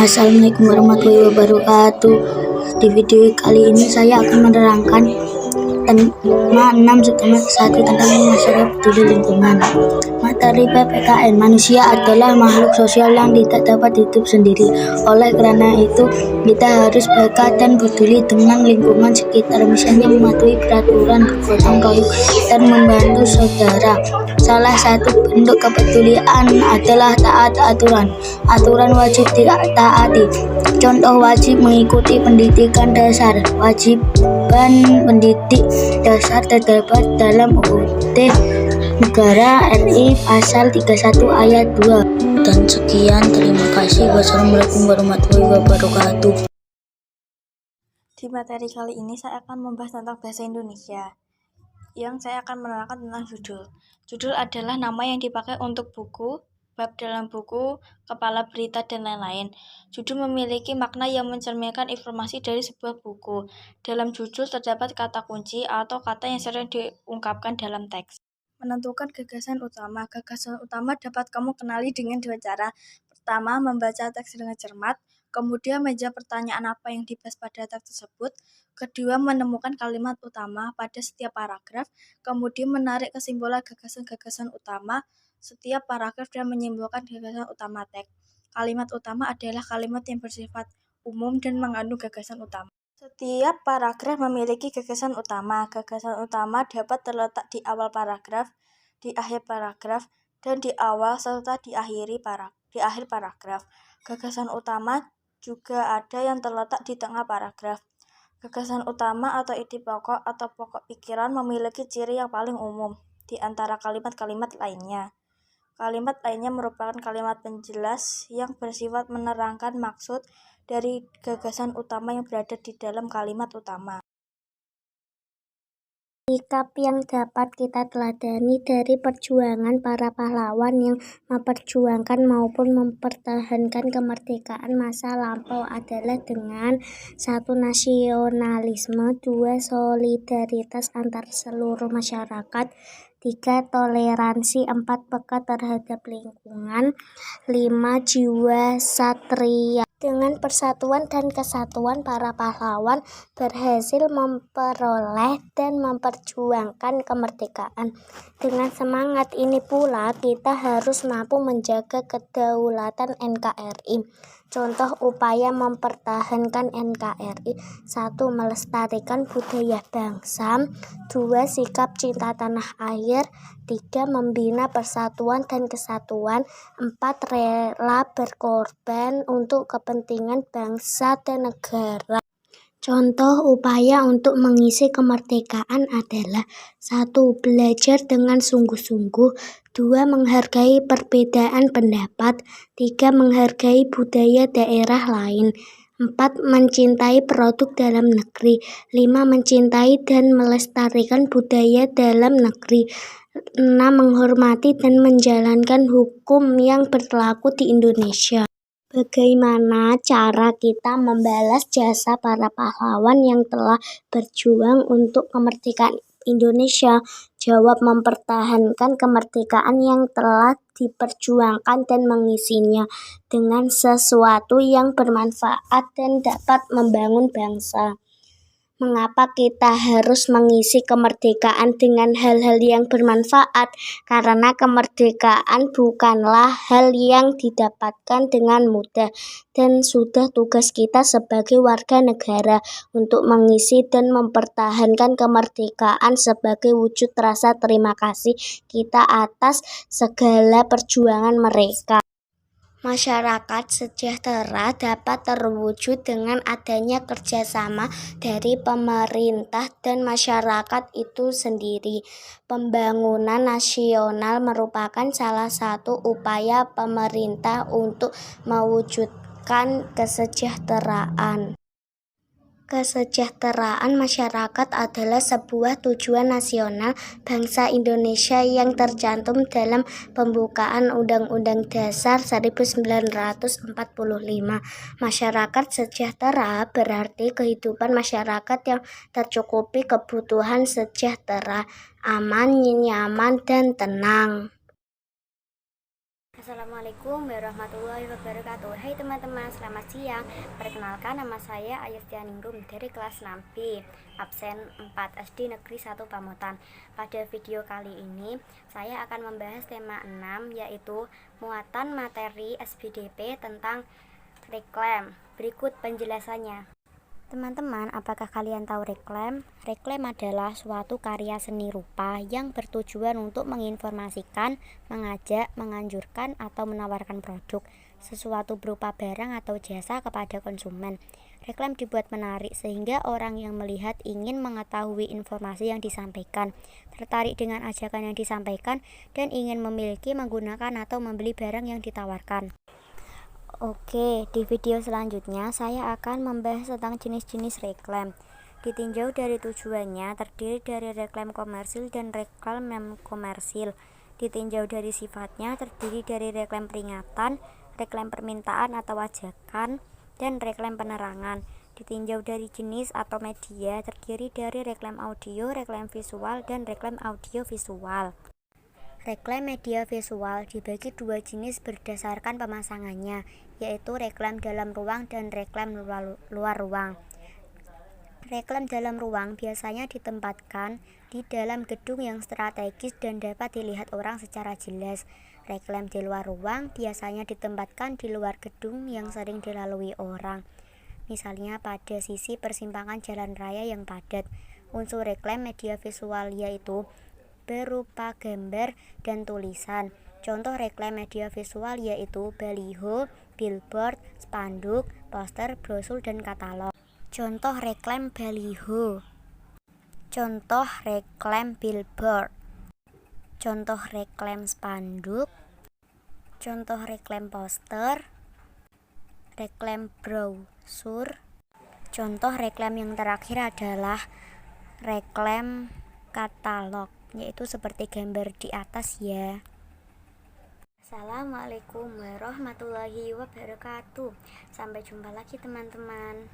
Assalamualaikum warahmatullahi wabarakatuh. Di video kali ini saya akan menerangkan tema 6,1 tentang masyarakat peduli lingkungan. Materi PPKN, manusia adalah makhluk sosial yang tidak dapat hidup sendiri. Oleh karena itu, kita harus peka dan peduli dengan lingkungan sekitar, misalnya mematuhi peraturan gotong royong dan membantu saudara. Salah satu bentuk kepedulian adalah taat aturan. Aturan wajib ditaati. Contoh wajib mengikuti pendidikan dasar. Wajiban pendidik dasar terdapat dalam UUD Negara RI Pasal 31 Ayat 2. Dan sekian, terima kasih. Wassalamualaikum warahmatullahi wabarakatuh. Di materi kali ini saya akan membahas tentang bahasa Indonesia, yang saya akan menerangkan tentang judul. Judul adalah nama yang dipakai untuk buku, bab dalam buku, kepala berita, dan lain-lain. Judul memiliki makna yang mencerminkan informasi dari sebuah buku. Dalam judul terdapat kata kunci atau kata yang sering diungkapkan dalam teks. Menentukan gagasan utama. Gagasan utama dapat kamu kenali dengan dua cara. Pertama, membaca teks dengan cermat. Kemudian menjawab pertanyaan apa yang dibahas pada teks tersebut. Kedua, menemukan kalimat utama pada setiap paragraf. Kemudian menarik kesimpulan gagasan-gagasan utama setiap paragraf dan menyimpulkan gagasan utama teks. Kalimat utama adalah kalimat yang bersifat umum dan mengandung gagasan utama. Setiap paragraf memiliki gagasan utama. Gagasan utama dapat terletak di awal paragraf, di akhir paragraf, dan di awal serta di akhir paragraf. Gagasan utama juga ada yang terletak di tengah paragraf. Gagasan utama atau ide pokok atau pokok pikiran memiliki ciri yang paling umum di antara kalimat-kalimat lainnya. Kalimat lainnya merupakan kalimat penjelas yang bersifat menerangkan maksud dari gagasan utama yang berada di dalam kalimat utama. Sikap yang dapat kita teladani dari perjuangan para pahlawan yang memperjuangkan maupun mempertahankan kemerdekaan masa lampau adalah dengan 1. Nasionalisme, 2. Solidaritas antar seluruh masyarakat, 3. Toleransi, 4. peka terhadap lingkungan, 5. Jiwa satria. Dengan persatuan dan kesatuan, para pahlawan berhasil memperoleh dan memperjuangkan kemerdekaan. Dengan semangat ini pula, kita harus mampu menjaga kedaulatan NKRI. Contoh upaya mempertahankan NKRI: 1. Melestarikan budaya bangsa, 2. Sikap cinta tanah air, 3. Membina persatuan dan kesatuan, 4. Rela berkorban untuk kepentingan bangsa dan negara. Contoh upaya untuk mengisi kemerdekaan adalah: 1. Belajar dengan sungguh-sungguh, 2. Menghargai perbedaan pendapat, 3. Menghargai budaya daerah lain, 4. Mencintai produk dalam negeri, 5. Mencintai dan melestarikan budaya dalam negeri, 6. Menghormati dan menjalankan hukum yang berlaku di Indonesia. Bagaimana cara kita membalas jasa para pahlawan yang telah berjuang untuk kemerdekaan Indonesia? Jawab: mempertahankan kemerdekaan yang telah diperjuangkan dan mengisinya dengan sesuatu yang bermanfaat dan dapat membangun bangsa. Mengapa kita harus mengisi kemerdekaan dengan hal-hal yang bermanfaat? Karena kemerdekaan bukanlah hal yang didapatkan dengan mudah, dan sudah tugas kita sebagai warga negara untuk mengisi dan mempertahankan kemerdekaan sebagai wujud rasa terima kasih kita atas segala perjuangan mereka. Masyarakat sejahtera dapat terwujud dengan adanya kerjasama dari pemerintah dan masyarakat itu sendiri. Pembangunan nasional merupakan salah satu upaya pemerintah untuk mewujudkan kesejahteraan. Kesejahteraan masyarakat adalah sebuah tujuan nasional bangsa Indonesia yang tercantum dalam pembukaan Undang-Undang Dasar 1945. Masyarakat sejahtera berarti kehidupan masyarakat yang tercukupi kebutuhan sejahtera, aman, nyaman, dan tenang. Assalamualaikum warahmatullahi wabarakatuh. Hai teman-teman, selamat siang. Perkenalkan, nama saya Ayustianingrum dari kelas 6B, absen 4 SD Negeri 1 Pamotan. Pada video kali ini, saya akan membahas tema 6, yaitu muatan materi SBDP tentang reklam. Berikut penjelasannya. Teman-teman, apakah kalian tahu reklam? Reklam adalah suatu karya seni rupa yang bertujuan untuk menginformasikan, mengajak, menganjurkan, atau menawarkan produk, sesuatu berupa barang atau jasa kepada konsumen. Reklam dibuat menarik sehingga orang yang melihat ingin mengetahui informasi yang disampaikan, tertarik dengan ajakan yang disampaikan, dan ingin memiliki, menggunakan, atau membeli barang yang ditawarkan. Oke, di video selanjutnya saya akan membahas tentang jenis-jenis reklam. Ditinjau dari tujuannya, terdiri dari reklam komersil dan reklam non-komersil. Ditinjau dari sifatnya, terdiri dari reklam peringatan, reklam permintaan atau ajakan, dan reklam penerangan. Ditinjau dari jenis atau media, terdiri dari reklam audio, reklam visual, dan reklam audio visual. Reklam media visual dibagi dua jenis berdasarkan pemasangannya, yaitu reklam dalam ruang dan reklam luar ruang. Reklam dalam ruang biasanya ditempatkan di dalam gedung yang strategis dan dapat dilihat orang secara jelas. Reklam di luar ruang biasanya ditempatkan di luar gedung yang sering dilalui orang, misalnya pada sisi persimpangan jalan raya yang padat. Unsur reklam media visual yaitu berupa gambar dan tulisan. Contoh reklam media visual yaitu baliho, billboard, spanduk, poster, brosur, dan katalog. Contoh reklam baliho. Contoh reklam billboard. Contoh reklam spanduk. Contoh reklam poster. Reklam brosur. Contoh reklam yang terakhir adalah reklam katalog, yaitu seperti gambar di atas ya. Assalamualaikum warahmatullahi wabarakatuh. Sampai jumpa lagi teman-teman.